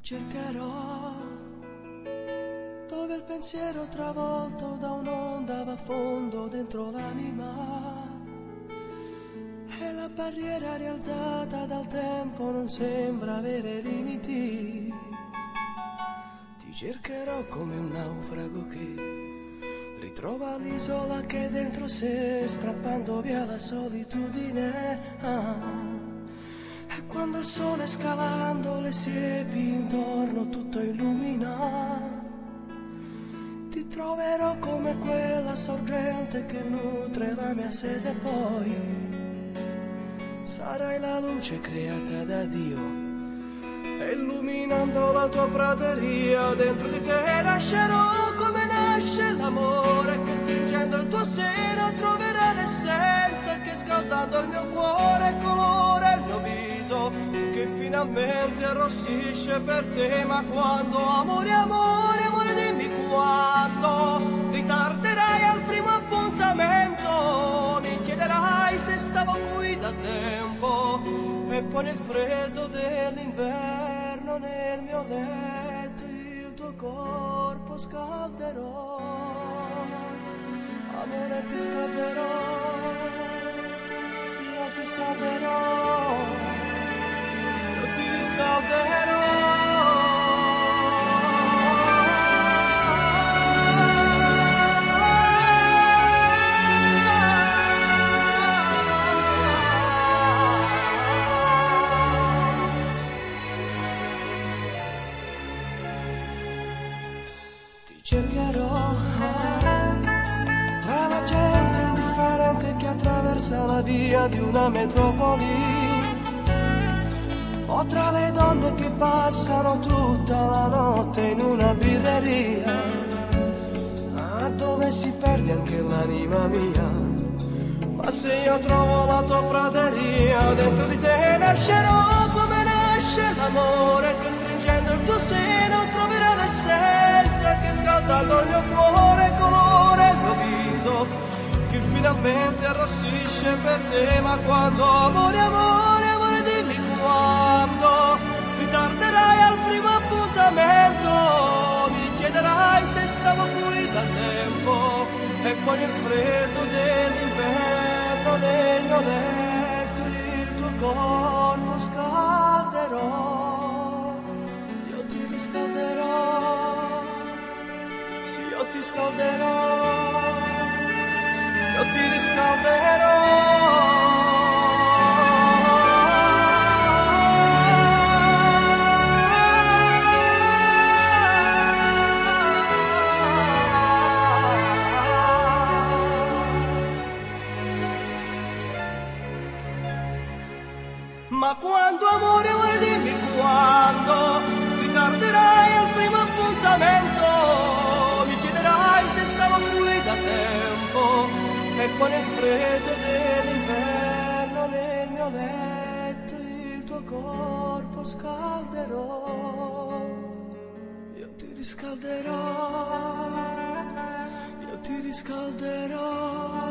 cercherò, dove il pensiero travolto da un'onda va a fondo dentro l'anima e la barriera rialzata dal tempo non sembra avere limiti. Ti cercherò come un naufrago che ritrova l'isola che è dentro sé, strappando via la solitudine. E quando il sole scalando le siepi intorno tutto illumina, ti troverò come quella sorgente che nutre la mia sete, poi sarai la luce creata da Dio, e illuminando la tua prateria dentro di te nascerò come nasce l'amore, che stringendo il tuo seno troverà l'essenza, che scaldando il mio cuore colora il mio viso, che finalmente arrossisce per te. Ma quando, amore, amore, amore, dimmi quando ritarderai al primo appuntamento, mi chiederai se stavo qui da tempo, e poi nel freddo dell'inverno nel mio letto il tuo corpo scalderò, amore, ti scalderò, sì, io ti scalderò, io ti riscalderò. Cercherò tra la gente indifferente che attraversa la via di una metropoli, o tra le donne che passano tutta la notte in una birreria, dove si perde anche l'anima mia. Ma se io trovo la tua prateria, dentro di te nascerò come nasce l'amore, che stringendo il tuo seno troverà l'essenza, che scaldando il mio cuore colora il mio viso, che finalmente arrossisce per te. Ma quando, amore, amore, amore, dimmi quando ritarderai al primo appuntamento, mi chiederai se stavo qui da tempo, e poi nel freddo dell'inverno nel mio letto il tuo corpo scalderò, io ti riscalderò, sì, io ti scalderò, io ti riscalderò. Ma quando, amore, amore, dimmi quando ritarderai al primo appuntamento, mi chiederai se stavo qui da tempo, e poi nel freddo dell'inverno nel mio letto il tuo corpo scalderò, io ti riscalderò, io ti riscalderò.